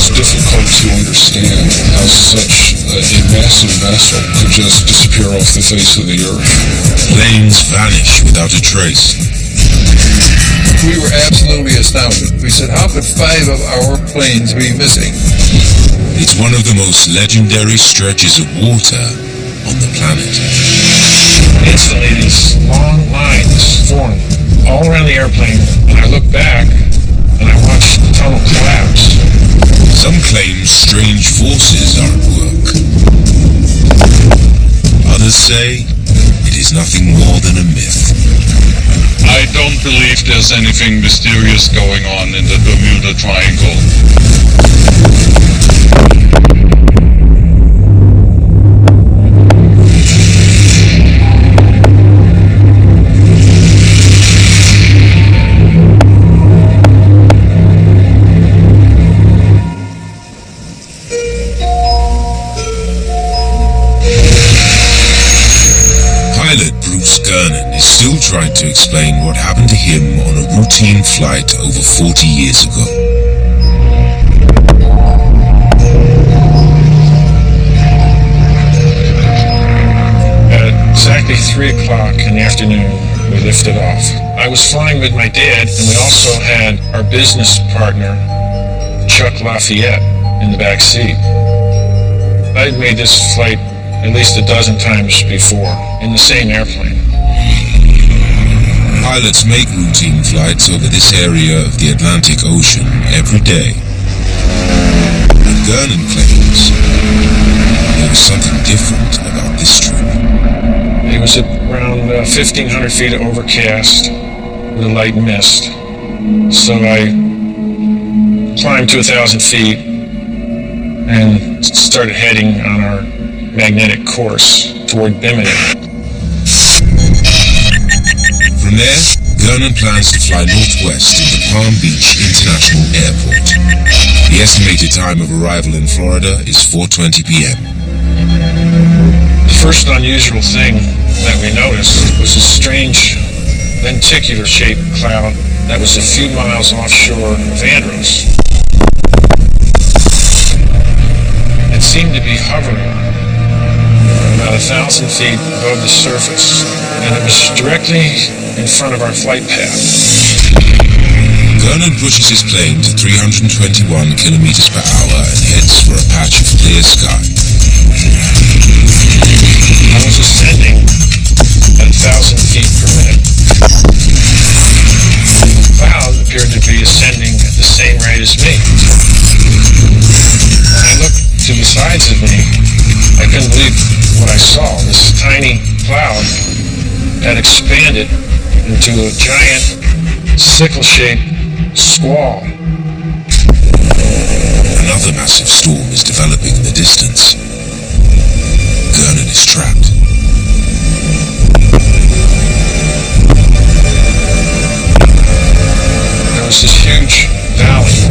It's difficult to understand how such a massive vessel could just disappear off the face of the earth. Planes vanish without a trace. We were absolutely astounded. We said, how could 5 of our planes be missing? It's one of the most legendary stretches of water on the planet. Instantly, these long lines formed all around the airplane, and I looked back, and I watched the tunnel collapse. Some claim strange forces are at work. Others say it is nothing more than a myth. I don't believe there's anything mysterious going on in the Bermuda Triangle. Is still trying to explain what happened to him on a routine flight over 40 years ago. At exactly 3 o'clock in the afternoon, we lifted off. I was flying with my dad, and we also had our business partner, Chuck Lafayette, in the back seat. I'd made this flight at least a dozen times before, in the same airplane. Pilots make routine flights over this area of the Atlantic Ocean every day. But Gernon claims there was something different about this trip. It was around 1,500 feet overcast with a light mist. So I climbed to 1,000 feet and started heading on our magnetic course toward Bermuda. From there, Gernon plans to fly northwest into Palm Beach International Airport. The estimated time of arrival in Florida is 4:20 p.m. The first unusual thing that we noticed was a strange lenticular-shaped cloud that was a few miles offshore of Andros. It seemed to be hovering about 1,000 feet above the surface, and it was directly in front of our flight path. Gernon pushes his plane to 321 kilometers per hour and heads for a patch of clear sky. I was ascending at 1,000 feet per minute. The cloud appeared to be ascending at the same rate as me. When I looked to the sides of me, I couldn't believe what I saw. This tiny cloud had expanded into a giant sickle-shaped squall. Another massive storm is developing in the distance. Gernon is trapped. There was this huge valley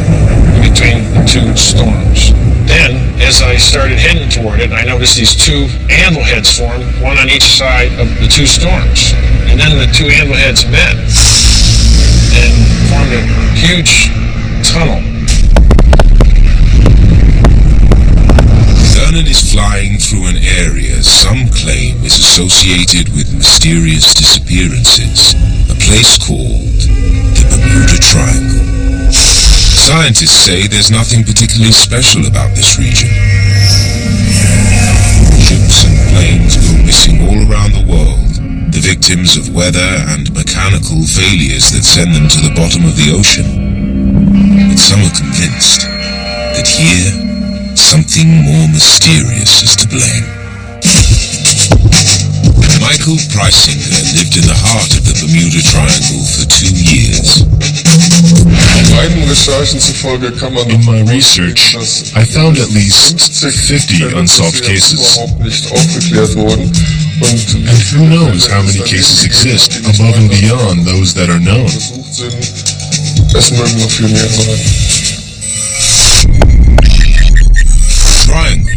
in between the two storms. Then, as I started heading toward it, I noticed these 2 anvil heads formed, one on each side of the 2 storms. And then the 2 anvil heads met and formed a huge tunnel. Gernon is flying through an area some claim is associated with mysterious disappearances, a place called the Bermuda Triangle. Scientists say there's nothing particularly special about this region. Ships and planes go missing all around the world, the victims of weather and mechanical failures that send them to the bottom of the ocean. But some are convinced that here, something more mysterious is to blame. Michael Preisinger lived in the heart of the Bermuda Triangle for 2 years. In my research, I found at least 50 unsolved cases. And who knows how many cases exist above and beyond those that are known. Triangle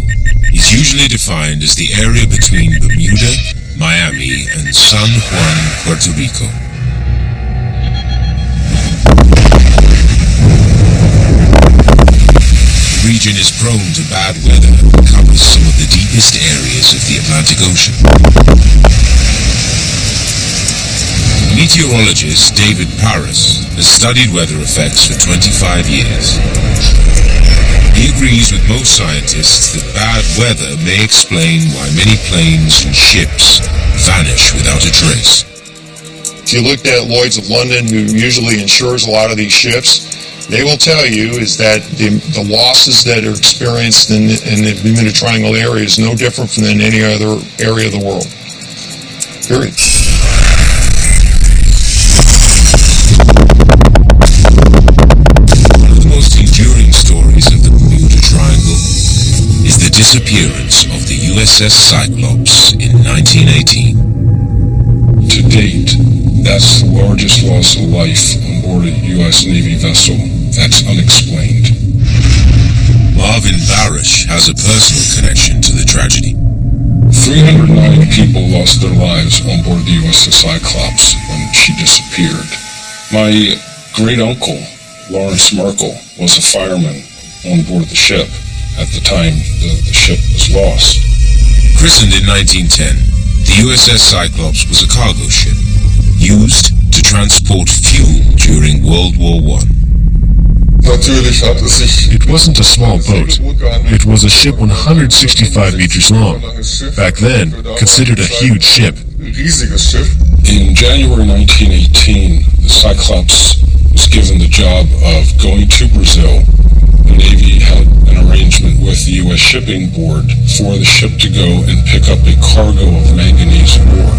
is usually defined as the area between Bermuda, Miami, and San Juan, Puerto Rico. The region is prone to bad weather and covers some of the deepest areas of the Atlantic Ocean. Meteorologist David Paris has studied weather effects for 25 years. He agrees with most scientists that bad weather may explain why many planes and ships vanish without a trace. If you looked at Lloyd's of London, who usually insures a lot of these ships, they will tell you is that the losses that are experienced in the Bermuda Triangle area is no different than any other area of the world. Period. One of the most enduring stories of the Bermuda Triangle is the disappearance of the USS Cyclops in 1918. To date, that's the largest loss of life on board a U.S. Navy vessel that's unexplained. Marvin Barish has a personal connection to the tragedy. 309 people lost their lives on board the USS Cyclops when she disappeared. My great-uncle, Lawrence Merkel, was a fireman on board the ship at the time the ship was lost. Christened in 1910, the USS Cyclops was a cargo ship used to transport fuel during World War I. It wasn't a small boat. It was a ship 165 meters long. Back then, considered a huge ship. In January 1918, the Cyclops was given the job of going to Brazil. The Navy had an arrangement with the U.S. Shipping Board for the ship to go and pick up a cargo of manganese ore.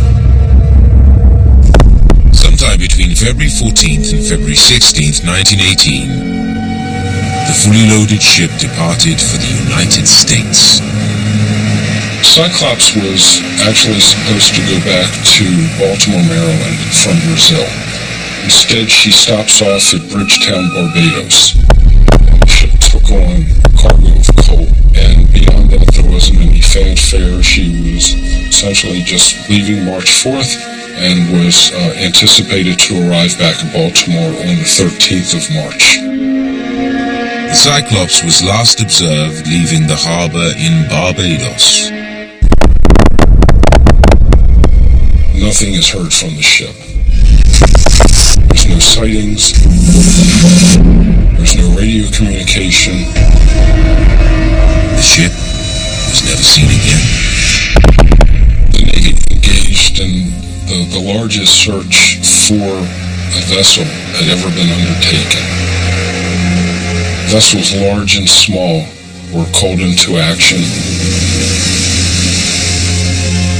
Sometime between February 14th and February 16th, 1918, the fully loaded ship departed for the United States. Cyclops was actually supposed to go back to Baltimore, Maryland from Brazil. Instead, she stops off at Bridgetown, Barbados. The ship took on a cargo of coal, and beyond that, there wasn't any fanfare. She was essentially just leaving March 4th and was anticipated to arrive back in Baltimore on the 13th of March. The Cyclops was last observed leaving the harbor in Barbados. Nothing is heard from the ship. There's no sightings. There's no radio communication. The ship was never seen again. The Navy engaged in the largest search for a vessel had ever been undertaken. Vessels large and small were called into action.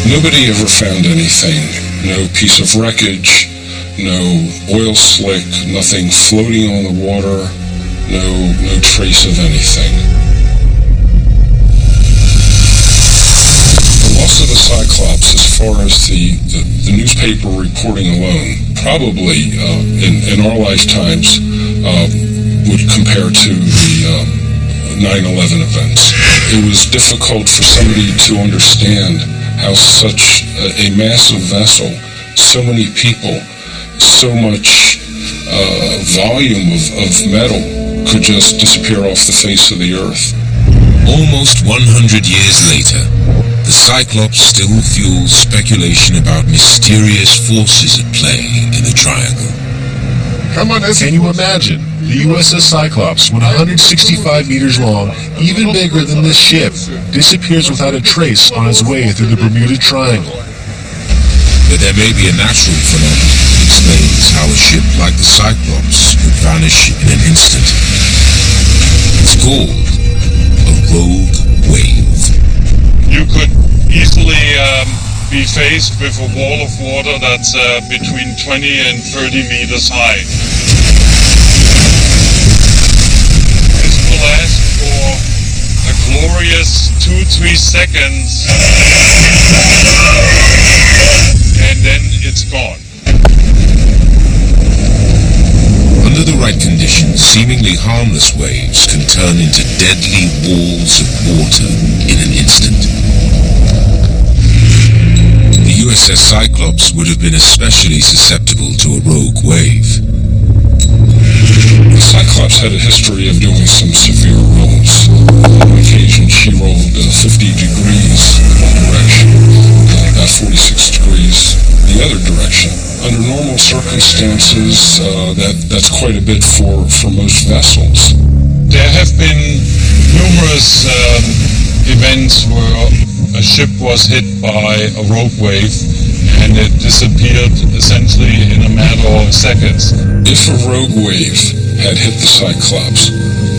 Nobody ever found anything. No piece of wreckage, no oil slick, nothing floating on the water, no trace of anything. The loss of the Cyclops, as far as the newspaper reporting alone, probably in our lifetimes would compare to the 9/11 events. It was difficult for somebody to understand how such a massive vessel, so many people, so much volume of metal could just disappear off the face of the earth. Almost 100 years later, the Cyclops still fuels speculation about mysterious forces at play in the Triangle. Can you imagine? The USS Cyclops, 165 meters long, even bigger than this ship, disappears without a trace on its way through the Bermuda Triangle. But there may be a natural phenomenon that explains how a ship like the Cyclops could vanish in an instant. It's called a rogue wave. You could easily be faced with a wall of water that's between 20 and 30 meters high. This will last for a glorious 2-3 seconds, and then it's gone. Under the right conditions, seemingly harmless waves can turn into deadly walls of water in an instant. The USS Cyclops would have been especially susceptible to a rogue wave. The Cyclops had a history of doing some severe rolls. 50 degrees one direction, about 46 degrees the other direction. Under normal circumstances, that's quite a bit for most vessels. There have been numerous events where a ship was hit by a rogue wave and it disappeared essentially in a matter of seconds. If a rogue wave had hit the Cyclops,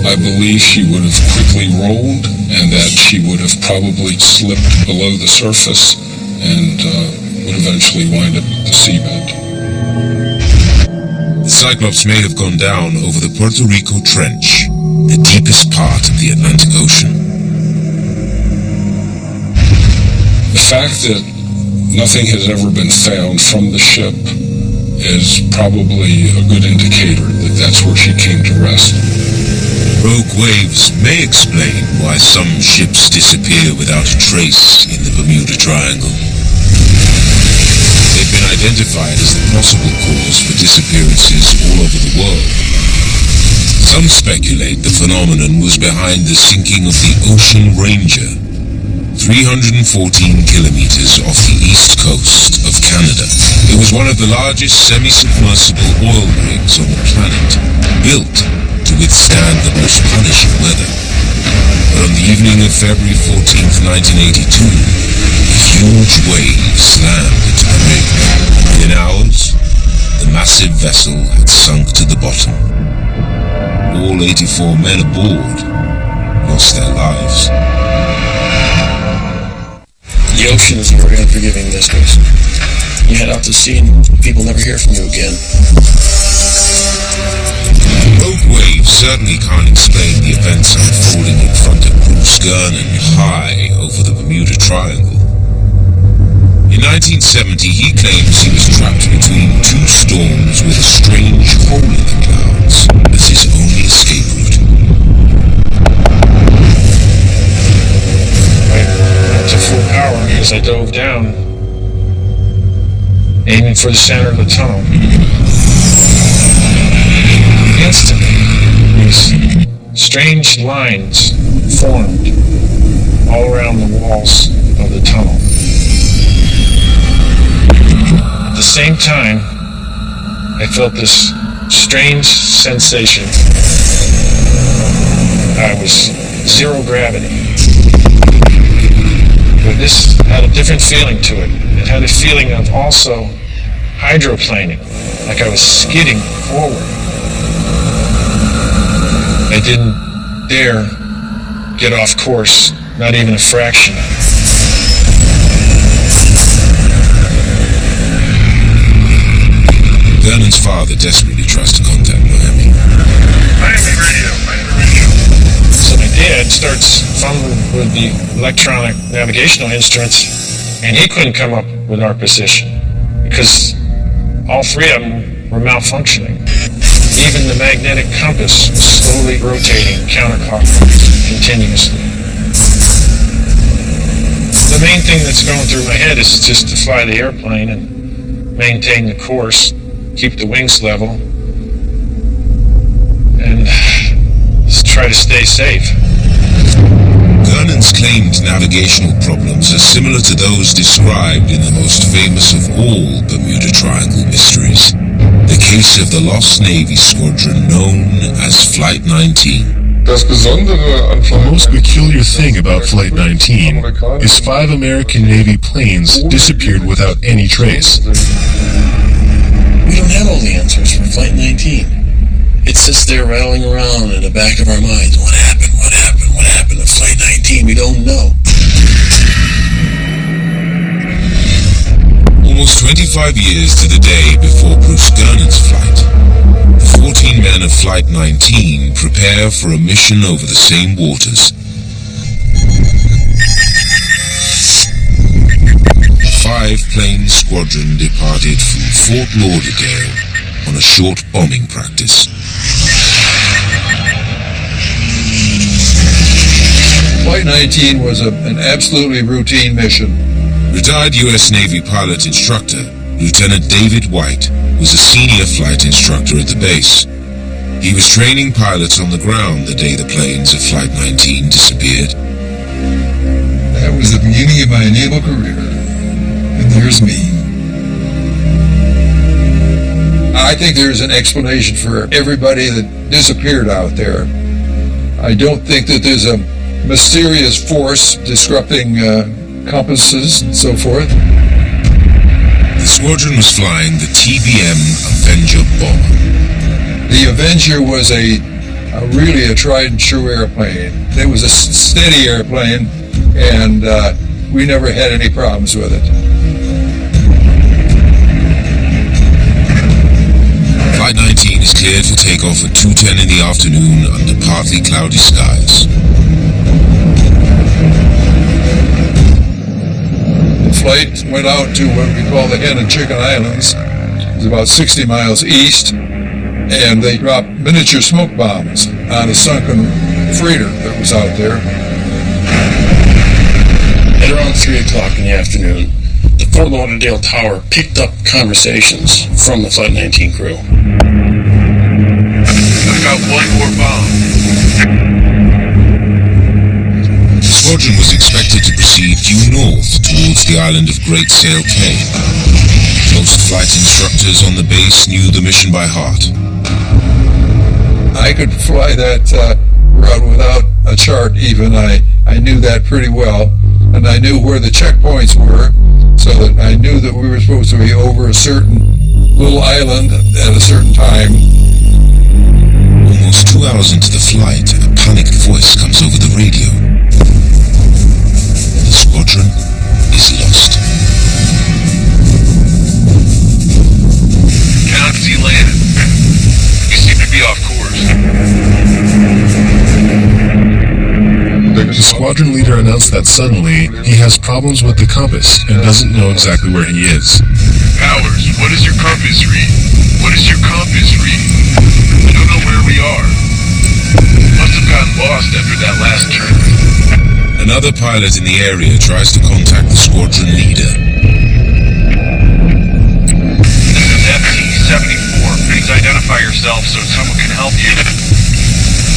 I believe she would have quickly rolled and that she would have probably slipped below the surface and would eventually wind up at the seabed. The Cyclops may have gone down over the Puerto Rico Trench, the deepest part of the Atlantic Ocean. The fact that nothing has ever been found from the ship is probably a good indicator that that's where she came to rest. Rogue waves may explain why some ships disappear without a trace in the Bermuda Triangle. They've been identified as the possible cause for disappearances all over the world. Some speculate the phenomenon was behind the sinking of the Ocean Ranger, 314 kilometers off the east coast of Canada. It was one of the largest semi-submersible oil rigs on the planet, built to withstand the most punishing weather. But on the evening of February 14th, 1982, huge waves slammed into the rig. Within hours, the massive vessel had sunk to the bottom. All 84 men aboard lost their lives. The ocean is a very unforgiving mistress. You head out to sea and people never hear from you again. Rogue waves certainly can't explain the events unfolding in front of Bruce Gernon high over the Bermuda Triangle. In 1970, he claims he was trapped between two storms with a strange hole in the clouds as his only escape route. I went to full power as I dove down, aiming for the center of the tunnel. Instantly, these strange lines formed all around the walls of the tunnel. At the same time, I felt this strange sensation. I was zero gravity. But this had a different feeling to it. It had a feeling of also hydroplaning, like I was skidding forward. I didn't dare get off course, not even a fraction. Vernon's father desperately tries to contact Miami. Miami radio. So my dad starts fumbling with the electronic navigational instruments, and he couldn't come up with our position because all three of them were malfunctioning. Even the magnetic compass was slowly rotating counterclockwise continuously. The main thing that's going through my head is just to fly the airplane and maintain the course, keep the wings level, and just try to stay safe. Vernon's claimed navigational problems are similar to those described in the most famous of all Bermuda Triangle mysteries, the case of the lost Navy squadron known as Flight 19. The most peculiar thing about Flight 19 is 5 American Navy planes disappeared without any trace. We don't have all the answers for Flight 19. It sits there rattling around in the back of our minds. What happened? What happened? What happened to Flight 19? We don't know. Almost 25 years to the day before Bruce Gernon's flight, the 14 men of Flight 19 prepare for a mission over the same waters. A 5-plane squadron departed from Fort Lauderdale on a short bombing practice. Flight 19 was an absolutely routine mission. Retired U.S. Navy pilot instructor, Lieutenant David White, was a senior flight instructor at the base. He was training pilots on the ground the day the planes of Flight 19 disappeared. was the beginning of my naval career. And there's me. I think there's an explanation for everybody that disappeared out there. I don't think that there's a mysterious force disrupting compasses and so forth. The squadron was flying the TBM Avenger bomber. The Avenger was really a tried and true airplane. It was a steady airplane, and we never had any problems with it. Flight 19 is cleared for takeoff at 2:10 in the afternoon under partly cloudy skies. The flight went out to what we call the Hen and Chicken Islands. It was about 60 miles east, and they dropped miniature smoke bombs on a sunken freighter that was out there. At around 3 o'clock in the afternoon, the Fort Lauderdale Tower picked up conversations from the Flight 19 crew. I've got one more bomb. The squadron was expected to proceed due north towards the island of Great Sail Cay. Most flight instructors on the base knew the mission by heart. I could fly that route without a chart even. I knew that pretty well, and I knew where the checkpoints were, so that I knew that we were supposed to be over a certain little island at a certain time. Almost 2 hours into the flight, a panicked voice comes over the radio. The squadron is lost. Cannot see land. You seem to be off course. The squadron leader announced that suddenly he has problems with the compass and doesn't know exactly where he is. Powers, what does your compass read? What does your compass read? I don't know where we are. Must have gotten lost after that last turn. Another pilot in the area tries to contact the squadron leader. This is FT-74. Please identify yourself so someone can help you.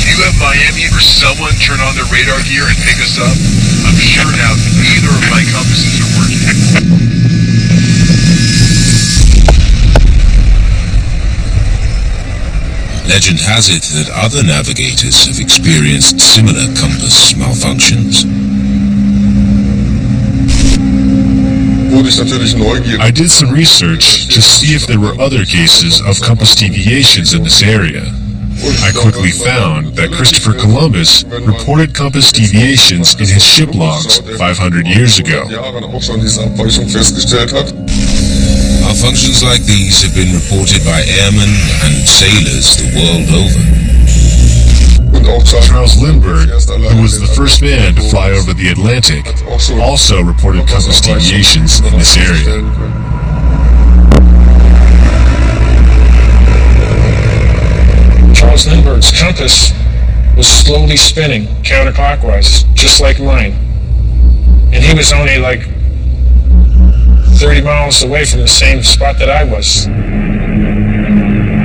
Do you have Miami or someone turn on their radar gear and pick us up? I'm sure now neither of my compasses are working. Legend has it that other navigators have experienced similar compass malfunctions. I did some research to see if there were other cases of compass deviations in this area. I quickly found that Christopher Columbus reported compass deviations in his ship logs 500 years ago. Malfunctions like these have been reported by airmen and sailors the world over. Charles Lindbergh, who was the first man to fly over the Atlantic, also reported compass deviations in this area. Charles Lindbergh's compass was slowly spinning counterclockwise, just like mine. And he was only like 30 miles away from the same spot that I was.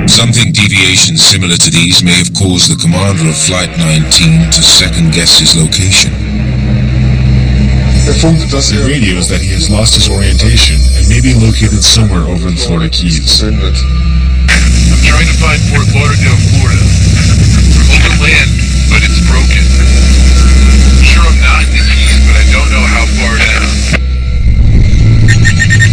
Some think deviations similar to these may have caused the commander of Flight 19 to second-guess his location. He radios that he has lost his orientation and may be located somewhere over the Florida Keys. I'm trying to find Fort Lauderdale, Florida. We're over land, but it's broken. I'm sure I'm not in the Keys, but I don't know how far down.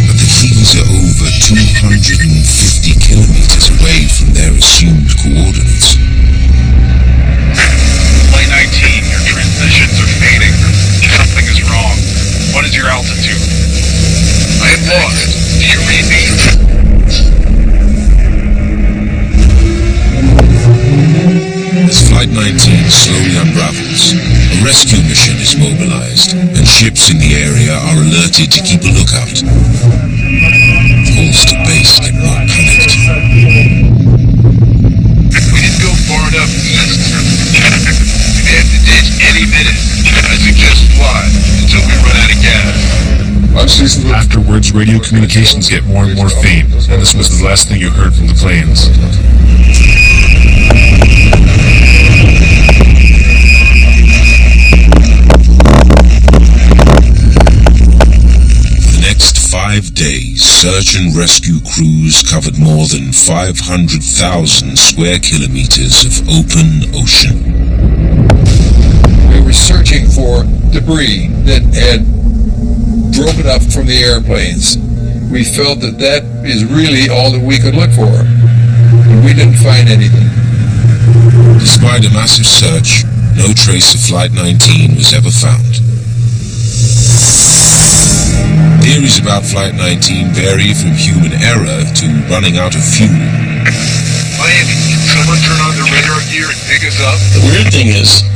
But the Keys are over 250 kilometers away from their assumed coordinates. Flight 19, your transitions are fading. Something is wrong. What is your altitude? I am lost. Do you read me? As Flight 19 slowly unravels, a rescue mission is mobilized, and ships in the area are alerted to keep a lookout. Calls to base get more panicked. We didn't go far enough east. We may have to ditch any minute. I suggest fly until we run out of gas. Afterwards, radio communications get more and more faint, and this was the last thing you heard from the planes. search and rescue crews covered more than 500,000 square kilometers of open ocean. We were searching for debris that had broken up from the airplanes. We felt that that is really all that we could look for, but we didn't find anything. Despite a massive search, no trace of Flight 19 was ever found. Theories about Flight 19 vary from human error to running out of fuel. Miami, can someone turn on the radar gear and pick us up? The weird thing is,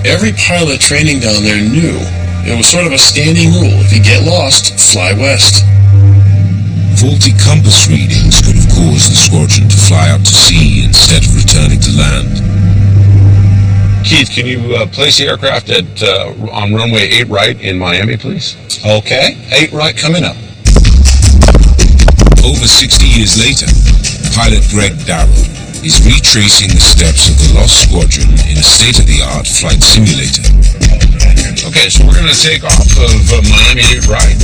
every pilot training down there knew it was sort of a standing rule. If you get lost, fly west. Faulty compass readings could have caused the squadron to fly out to sea instead of returning to land. Keith, can you place the aircraft on runway 8 right in Miami, please? Okay, 8 right coming up. Over 60 years later, pilot Greg Darrow is retracing the steps of the lost squadron in a state-of-the-art flight simulator. Okay, so we're going to take off of Miami 8 right.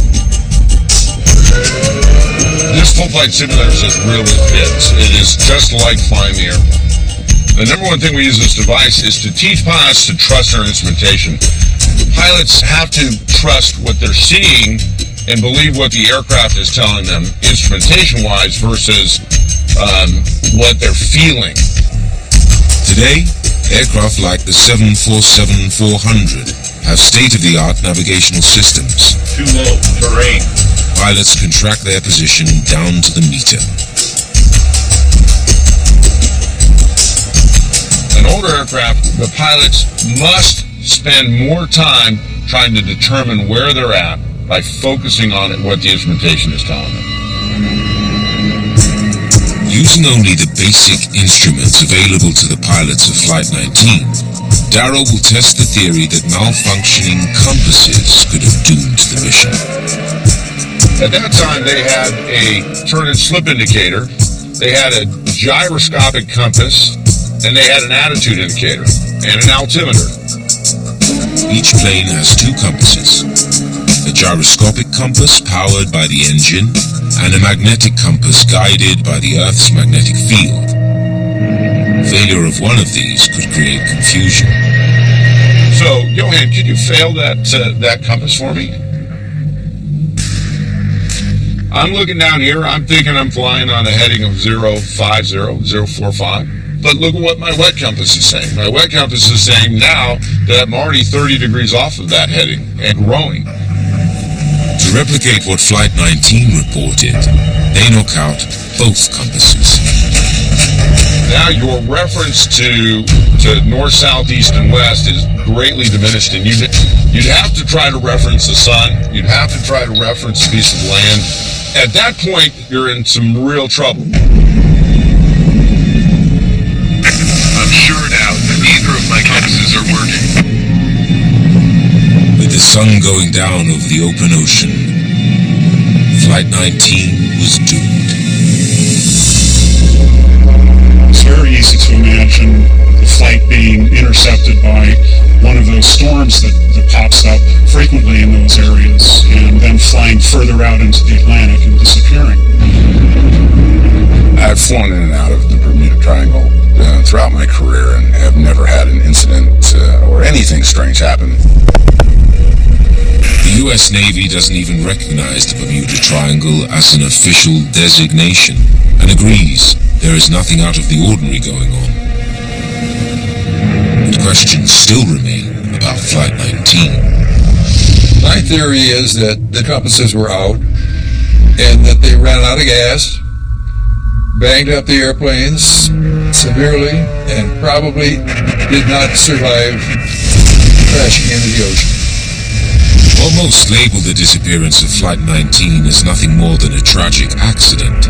This full flight simulator just really fits. It is just like flying the airplane. The number one thing we use this device is to teach pilots to trust our instrumentation. Pilots have to trust what they're seeing and believe what the aircraft is telling them instrumentation-wise versus what they're feeling. Today, aircraft like the 747-400 have state-of-the-art navigational systems. Too low, terrain. Pilots can track their position down to the meter. An older aircraft, the pilots must spend more time trying to determine where they're at by focusing on what the instrumentation is telling them. Using only the basic instruments available to the pilots of Flight 19, Darrow will test the theory that malfunctioning compasses could have doomed the mission. At that time, they had a turn and slip indicator, they had a gyroscopic compass, and they had an attitude indicator and an altimeter. Each plane has two compasses, a gyroscopic compass powered by the engine and a magnetic compass guided by the Earth's magnetic field. Failure of one of these could create confusion. So, Johan, could you fail that compass for me? I'm looking down here, I'm thinking I'm flying on a heading of 050, 045. But look at what my wet compass is saying. My wet compass is saying now that I'm already 30 degrees off of that heading and growing. To replicate what Flight 19 reported, they knock out both compasses. Now your reference to north, south, east, and west is greatly diminished, and you'd have to try to reference the sun. You'd have to try to reference a piece of land. At that point, you're in some real trouble. I'm sure now that neither of my compasses are working. With the sun going down over the open ocean, Flight 19 was doomed. It's very easy to imagine the flight being intercepted by one of those storms that pops up frequently in those areas and then flying further out into the Atlantic and disappearing. I've flown in and out of the Bermuda Triangle throughout my career and have never had an incident or anything strange happen. The U.S. Navy doesn't even recognize the Bermuda Triangle as an official designation and agrees there is nothing out of the ordinary going on. But questions still remain about Flight 19. My theory is that the compasses were out and that they ran out of gas, banged up the airplanes severely, and probably did not survive crashing into the ocean. While most label the disappearance of Flight 19 as nothing more than a tragic accident,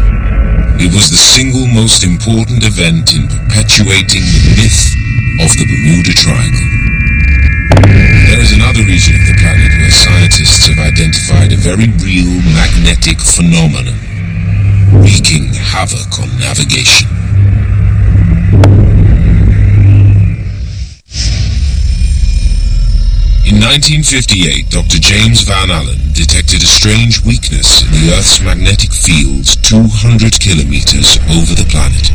it was the single most important event in perpetuating the myth of the Bermuda Triangle. There is another region of the planet where scientists have identified a very real magnetic phenomenon, wreaking havoc on navigation. In In 1958, Dr. James Van Allen detected a strange weakness in the Earth's magnetic fields 200 kilometers over the planet.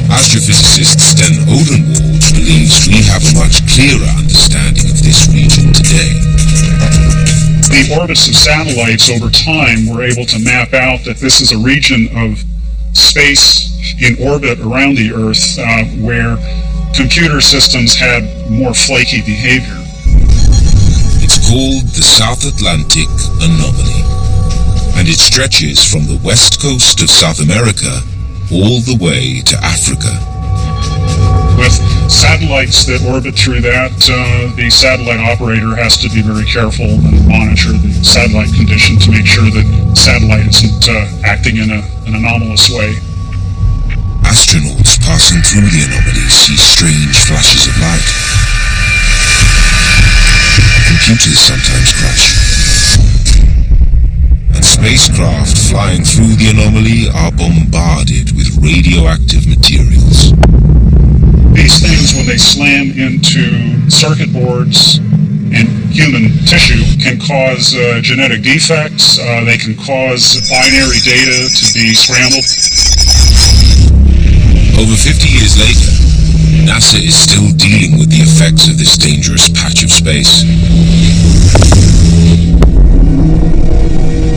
Astrophysicist Sten Odenwald believes we have a much clearer understanding of this region today. The orbits of satellites over time were able to map out that this is a region of space in orbit around the Earth where computer systems had more flaky behavior. It's called the South Atlantic Anomaly, and it stretches from the west coast of South America all the way to Africa. With satellites that orbit through that, the satellite operator has to be very careful and monitor the satellite condition to make sure that the satellite isn't acting in an anomalous way. Astronauts passing through the anomaly see strange flashes of light. Computers sometimes crash. And spacecraft flying through the anomaly are bombarded with radioactive materials. These things, when they slam into circuit boards and human tissue, can cause genetic defects. They can cause binary data to be scrambled. Over 50 years later, NASA is still dealing with the effects of this dangerous patch of space.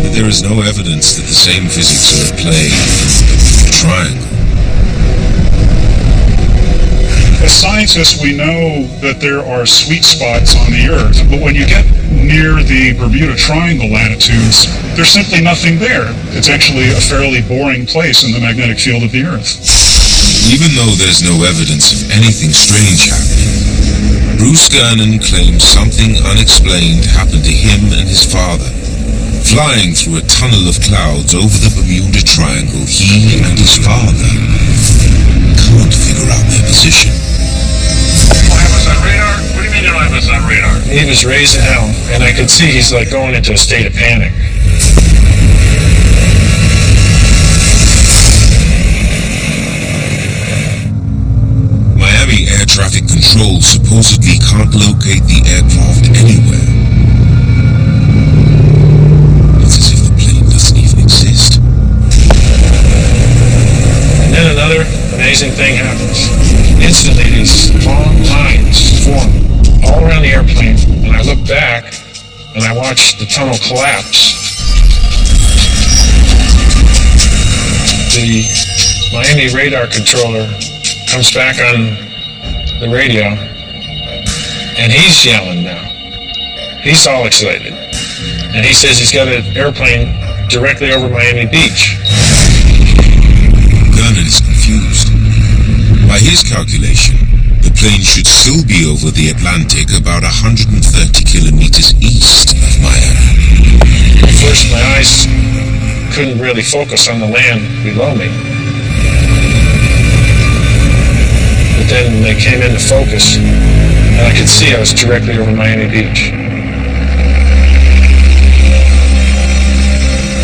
But there is no evidence that the same physics are at play in the Bermuda Triangle. As scientists, we know that there are sweet spots on the Earth, but when you get near the Bermuda Triangle latitudes, there's simply nothing there. It's actually a fairly boring place in the magnetic field of the Earth. Even though there's no evidence of anything strange happening, Bruce Gernon claims something unexplained happened to him and his father. Flying through a tunnel of clouds over the Bermuda Triangle, he and his father can't figure out their position. Radar? What do you mean you don't have us on radar? He was raising hell, and I could see he's like going into a state of panic. Miami Air Traffic Control supposedly can't locate the aircraft anywhere. It's as if the plane doesn't even exist. And then another amazing thing happens. Instantly, these long lines form all around the airplane, and I look back, and I watch the tunnel collapse. The Miami radar controller comes back on the radio, and he's yelling now. He's all excited. And he says he's got an airplane directly over Miami Beach. Gernon is confused. By his calculation, the plane should still be over the Atlantic about 130 kilometers east of Miami. At first, my eyes couldn't really focus on the land below me. But then they came into focus, and I could see I was directly over Miami Beach.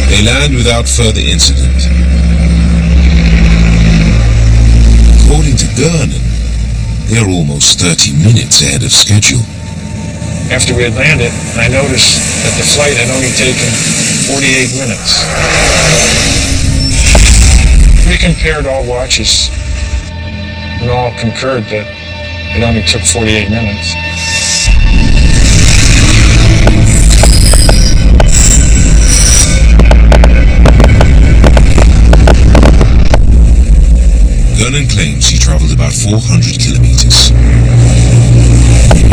They land without further incident. According to Gernon, they're almost 30 minutes ahead of schedule. After we had landed, I noticed that the flight had only taken 48 minutes. We compared all watches, and all concurred that it only took 48 minutes. Gernon claims he traveled about 400 kilometers.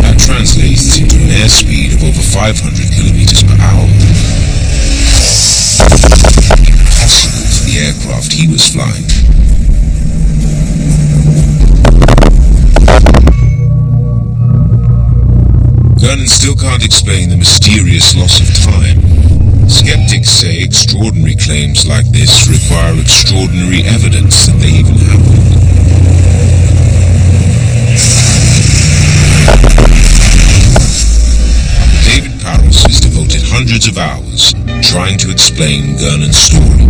That translates into an airspeed of over 500 kilometers per hour. Impossible for the aircraft he was flying. Gernon still can't explain the mysterious loss of time. Skeptics say extraordinary claims like this require extraordinary evidence that they even happened. David Paris has devoted hundreds of hours trying to explain Gernon's story.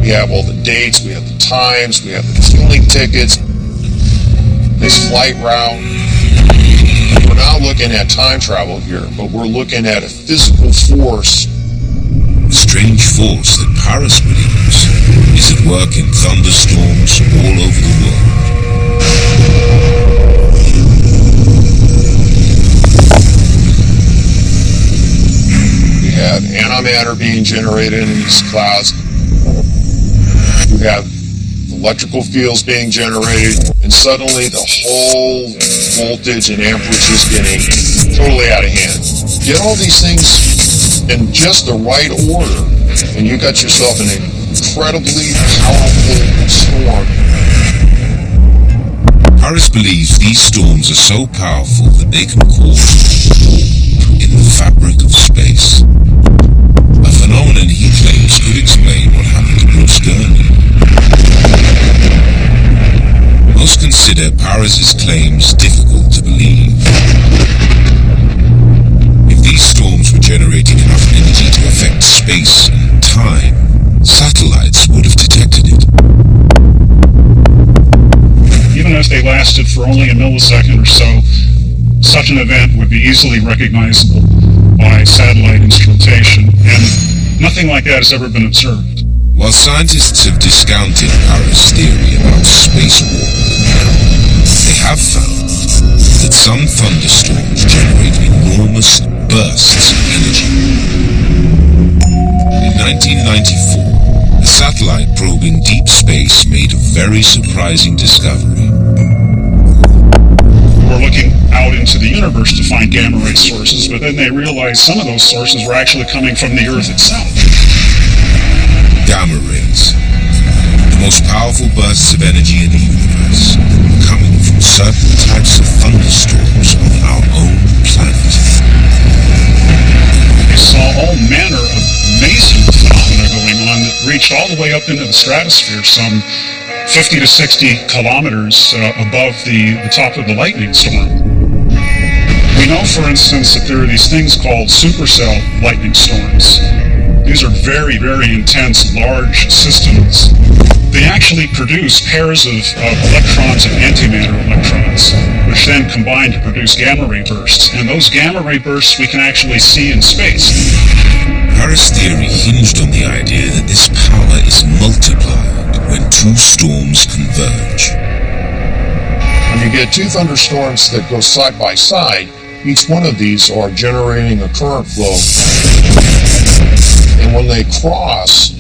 We have all the dates, we have the times, we have the fueling tickets, this flight route. We're not looking at time travel here, but we're looking at a physical force. A strange force that Paris believes is at work in thunderstorms all over the world. We have antimatter being generated in these clouds. You have electrical fields being generated, and suddenly the whole voltage and amperage is getting totally out of hand. Get all these things in just the right order, and you got yourself an incredibly powerful storm. Paris believes these storms are so powerful that they can cause in the fabric of space. A phenomenon he claims could explain what happened to Bruce Gurney. Most consider Paris's claims difficult to believe. If these storms were generating enough energy to affect space and time, satellites would have detected it. Even if they lasted for only a millisecond or so, such an event would be easily recognizable by satellite instrumentation, and nothing like that has ever been observed. While scientists have discounted Paris' theory about space war, they have found that some thunderstorms generate enormous bursts of energy. In 1994, a satellite probing deep space made a very surprising discovery. We're looking out into the universe to find gamma ray sources, but then they realized some of those sources were actually coming from the Earth itself. Gamma rays, the most powerful bursts of energy in the universe, coming from certain types of thunderstorms on our own planet. We saw all manner of amazing phenomena going on that reached all the way up into the stratosphere, some 50 to 60 kilometers above the top of the lightning storm. We know, for instance, that there are these things called supercell lightning storms. These are very, very intense, large systems. They actually produce pairs of electrons and antimatter electrons, which then combine to produce gamma ray bursts. And those gamma ray bursts we can actually see in space. Paris' theory hinged on the idea that this power is multiplied when two storms converge. When you get two thunderstorms that go side by side, each one of these are generating a current flow. And when they cross,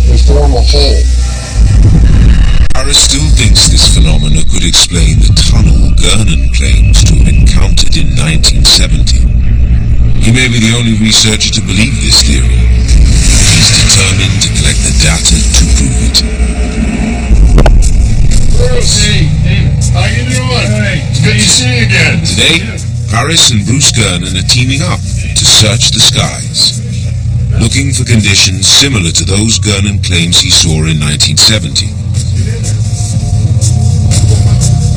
they form a hole. Paris still thinks this phenomena could explain the tunnel Gurnon claims to have encountered in 1970. He may be the only researcher to believe this theory. He's determined to collect the data to prove it. Bruce! Hey, how you doing? Hey, it's good to see you again. Today, Paris and Bruce Gurnon are teaming up to search the skies, looking for conditions similar to those Gurnon claims he saw in 1970.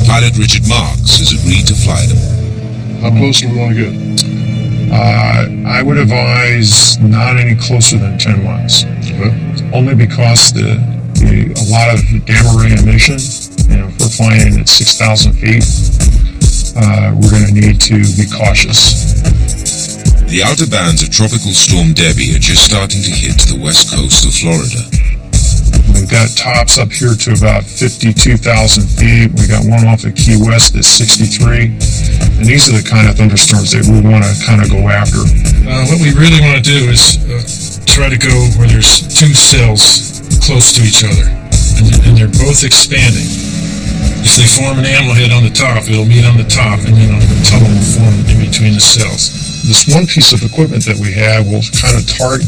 Pilot Richard Marks has agreed to fly them. How close do we want to get? I would advise not any closer than 10 miles. Only because a lot of gamma ray emission, if we're flying at 6,000 feet, we're going to need to be cautious. The outer bands of Tropical Storm Debbie are just starting to hit the west coast of Florida. We've got tops up here to about 52,000 feet. We got one off of Key West at 63. And these are the kind of thunderstorms that we want to kind of go after. What we really want to do is try to go where there's two cells close to each other, and they're both expanding. If they form an hammerhead on the top, it'll meet on the top, and then a tunnel will form in between the cells. This one piece of equipment that we have will kind of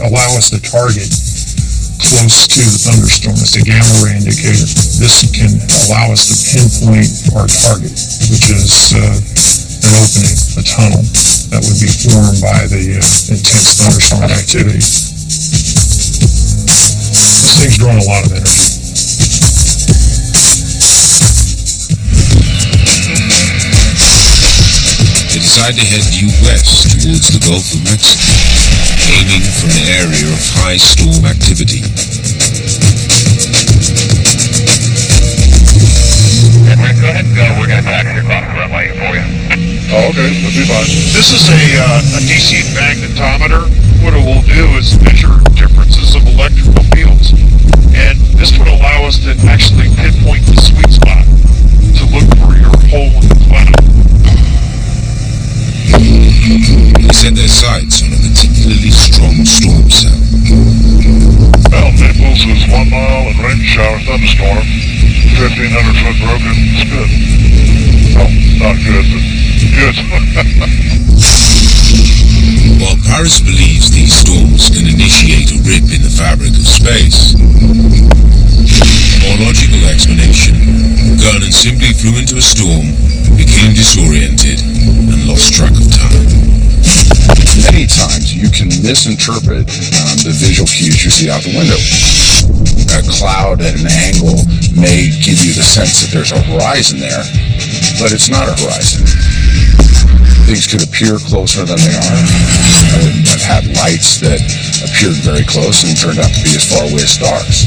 allow us to target close to the thunderstorm. It's a gamma ray indicator. This can allow us to pinpoint our target, which is an opening, a tunnel that would be formed by the intense thunderstorm activity. This thing's drawing a lot of energy. They decide to head due west towards the Gulf of Mexico, aiming for an area of high storm activity. This is a DC magnetometer. What it will do is measure differences of electrical fields. And this would allow us to actually pinpoint the sweet spot to look for your hole in the cloud. They set their sights on a particularly strong storm cell. Well, Naples is 1 mile and rain shower thunderstorm. 1,500 foot broken. It's good. Well, not good, but good. While Paris believes these storms can initiate a rip in the fabric of space, more logical explanation, Gernon simply flew into a storm, became disoriented, and lost track of time. Many times you can misinterpret the visual cues you see out the window. A cloud at an angle may give you the sense that there's a horizon there, but it's not a horizon. Things could appear closer than they are. I've had lights that appeared very close and turned out to be as far away as stars.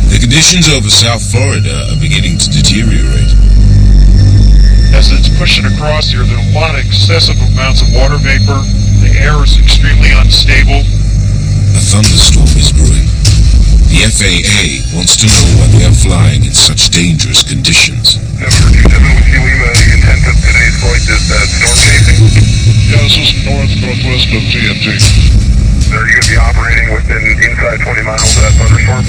The conditions over South Florida are beginning to deteriorate. As it's pushing across here, there are a lot of excessive amounts of water vapor. The air is extremely unstable. A thunderstorm is brewing. The FAA wants to know why they are flying in such dangerous conditions. Number 27 with Lima, the intent of today's flight is storm chasing. Yeah, this is northwest of TNT. Are you going to be operating inside 20 miles of that thunderstorm?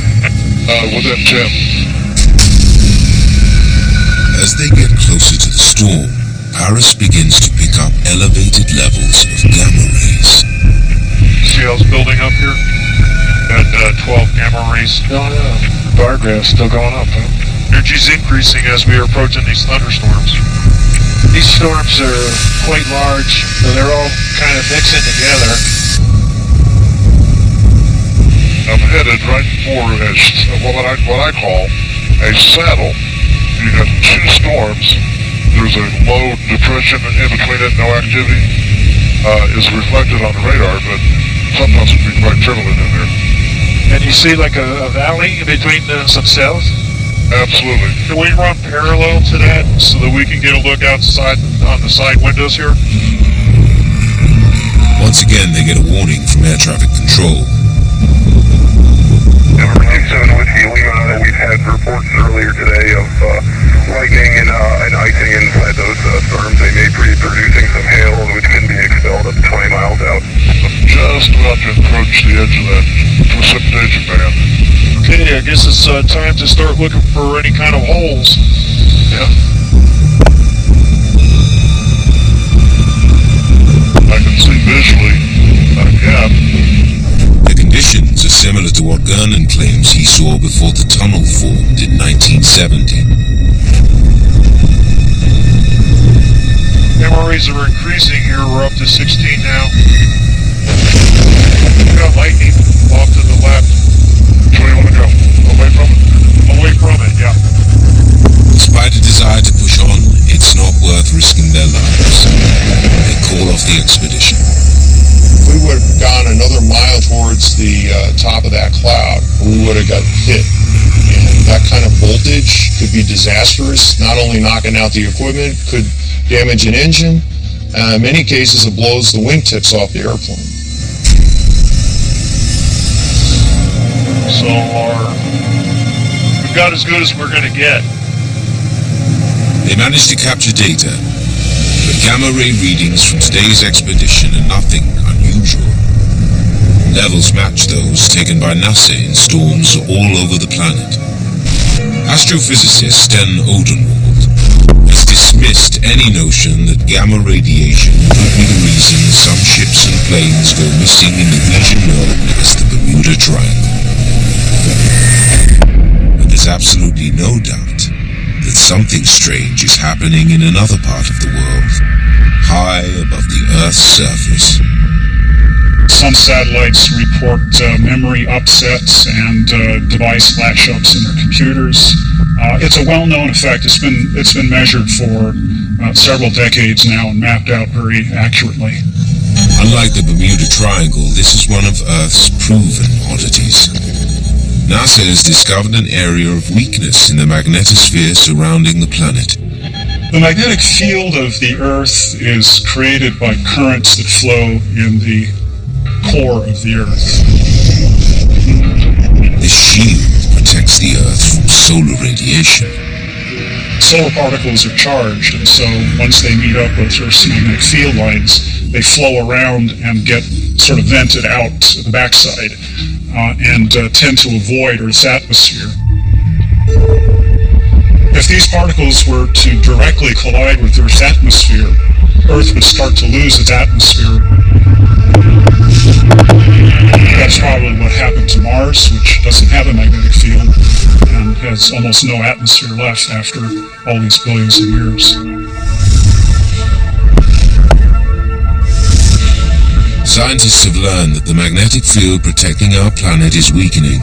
Within 10. As they get closer to the storm, Paris begins to pick up elevated levels of gamma rays. See how it's building up here? Got 12 gamma rays. Bar graph's still going up, huh? Energy's increasing as we are approaching these thunderstorms. These storms are quite large, so they're all kind of mixing together. I'm headed right for what I call a saddle. You got two storms. There's a low depression in between it, no activity. Is reflected on the radar, but sometimes it can be quite prevalent in there. And you see like a valley in between some cells? Absolutely. Can we run parallel to that so that we can get a look outside on the side windows here? Once again, they get a warning from air traffic control. Number 27 with Lima, we've had reports earlier today of lightning and icing inside those storms. They may be producing some hail, which can be expelled up to 20 miles out. Just about to approach the edge of that precipitation band. Okay, I guess it's time to start looking for any kind of holes. Yeah. I can see visually a gap. The conditions are similar to what Gernon claims he saw before the tunnel formed in 1970. Gamma rays are increasing here. We're up to 16 now. We've got lightning off to the left. Which way you want to go? Away from it? Away from it, yeah. Despite a desire to push on, it's not worth risking their lives. They call off the expedition. If we would have gone another mile towards the top of that cloud, we would have got hit. And that kind of voltage could be disastrous, not only knocking out the equipment, could damage an engine. In many cases, it blows the wingtips off the airplane. So we've got as good as we're going to get. They managed to capture data, but gamma ray readings from today's expedition are nothing unusual. Levels match those taken by NASA in storms all over the planet. Astrophysicist Sten Odenwald has dismissed any notion that gamma radiation could be the reason some ships and planes go missing in the region known as the Bermuda Triangle. And there's absolutely no doubt that something strange is happening in another part of the world, high above the Earth's surface. Some satellites report memory upsets and device flash-ups in their computers. It's a well-known effect. It's been measured for several decades now and mapped out very accurately. Unlike the Bermuda Triangle, this is one of Earth's proven oddities. NASA has discovered an area of weakness in the magnetosphere surrounding the planet. The magnetic field of the Earth is created by currents that flow in the core of the Earth. The shield protects the Earth from solar radiation. Solar particles are charged, and so once they meet up with Earth's magnetic field lines, they flow around and get sort of vented out the backside and tend to avoid Earth's atmosphere. If these particles were to directly collide with Earth's atmosphere, Earth would start to lose its atmosphere. That's probably what happened to Mars, which doesn't have a magnetic field and has almost no atmosphere left after all these billions of years. Scientists have learned that the magnetic field protecting our planet is weakening.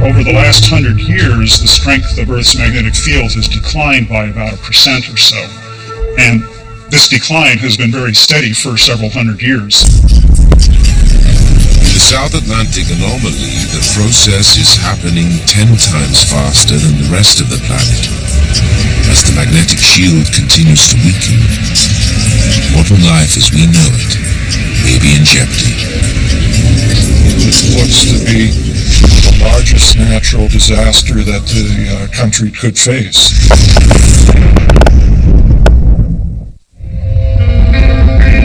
Over the last 100 years, the strength of Earth's magnetic field has declined by about 1% or so. And this decline has been very steady for several hundred years. In the South Atlantic anomaly, the process is happening 10 times faster than the rest of the planet. As the magnetic shield continues to weaken, modern life as we know it may be in jeopardy. It looks to be the largest natural disaster that the country could face.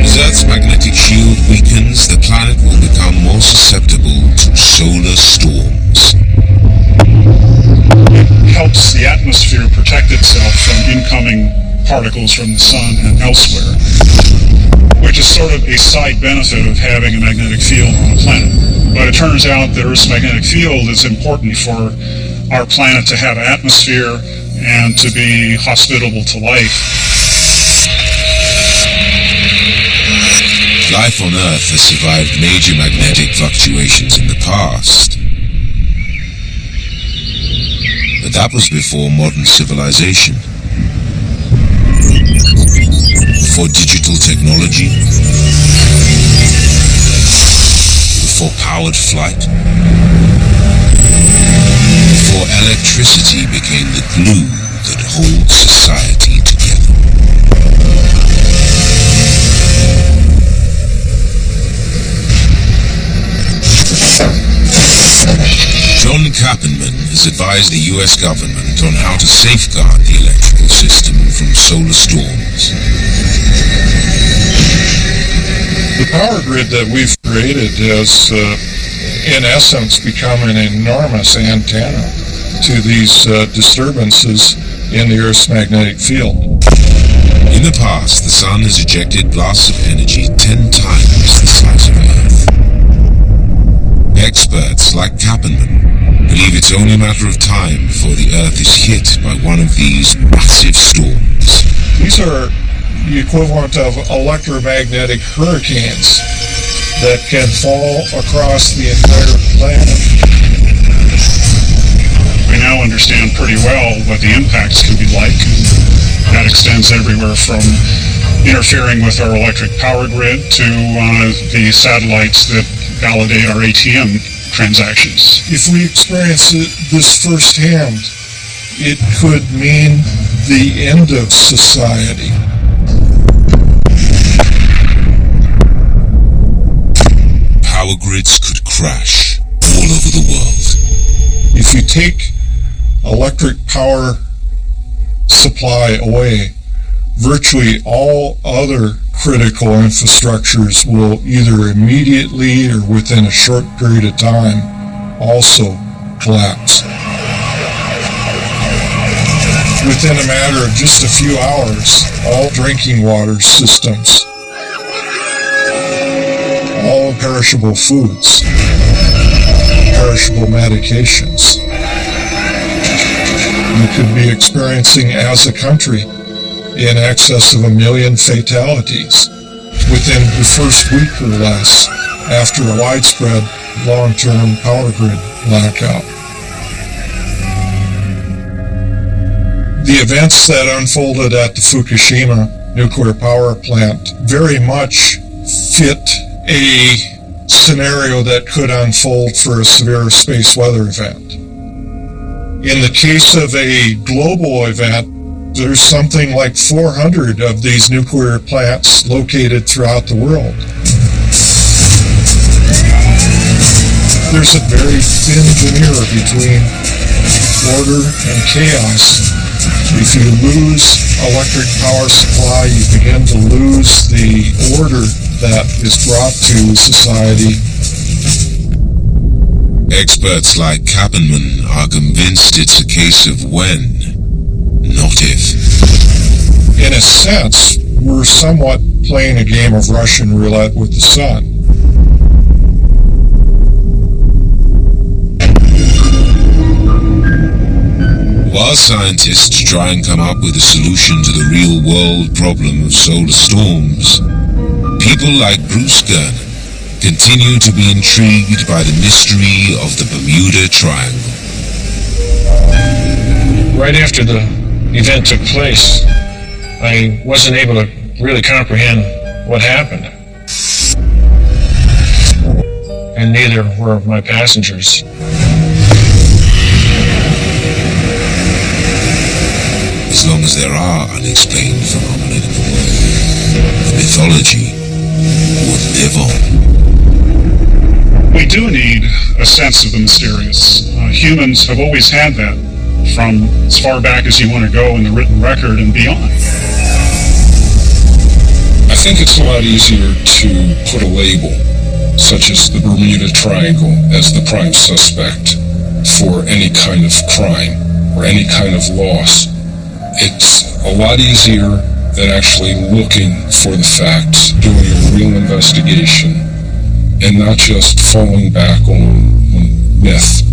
As Earth's magnetic shield weakens, the planet will become more susceptible to solar storms. It helps the atmosphere protect itself from incoming particles from the sun and elsewhere, which is sort of a side benefit of having a magnetic field on a planet. But it turns out that Earth's magnetic field is important for our planet to have an atmosphere and to be hospitable to life. Life on Earth has survived major magnetic fluctuations in the past. But that was before modern civilization. Before digital technology. Before powered flight. Before electricity became the glue that holds society together. John Kappenman has advised the U.S. government on how to safeguard the electrical system from solar storms. The power grid that we've created has, in essence, become an enormous antenna to these disturbances in the Earth's magnetic field. In the past, the Sun has ejected blasts of energy 10 times the size of Earth. Experts like Kappenman believe it's only a matter of time before the Earth is hit by one of these massive storms. These are the equivalent of electromagnetic hurricanes that can fall across the entire planet. We now understand pretty well what the impacts can be like. That extends everywhere from interfering with our electric power grid to the satellites that validate our ATM transactions. If we experience this firsthand, it could mean the end of society. Power grids could crash all over the world. If you take electric power supply away, virtually all other critical infrastructures will either immediately or within a short period of time also collapse. Within a matter of just a few hours, all drinking water systems, all perishable foods, perishable medications. We could be experiencing as a country in excess of 1 million fatalities within the first week or less after a widespread long-term power grid blackout. The events that unfolded at the Fukushima nuclear power plant very much fit a scenario that could unfold for a severe space weather event. In the case of a global event, There's something like 400 of these nuclear plants located throughout the world. There's a very thin veneer between order and chaos. If you lose electric power supply, you begin to lose the order that is brought to society. Experts like Kappenman are convinced it's a case of when, not if. In a sense, we're somewhat playing a game of Russian roulette with the sun. While scientists try and come up with a solution to the real-world problem of solar storms, people like Bruce Gunn continue to be intrigued by the mystery of the Bermuda Triangle. Right after the event took place, I wasn't able to really comprehend what happened. And neither were my passengers. As long as there are unexplained phenomena, the mythology would live on. We do need a sense of the mysterious. Humans have always had that, from as far back as you want to go in the written record and beyond. I think it's a lot easier to put a label, such as the Bermuda Triangle, as the prime suspect for any kind of crime or any kind of loss. It's a lot easier than actually looking for the facts, doing a real investigation, and not just falling back on myth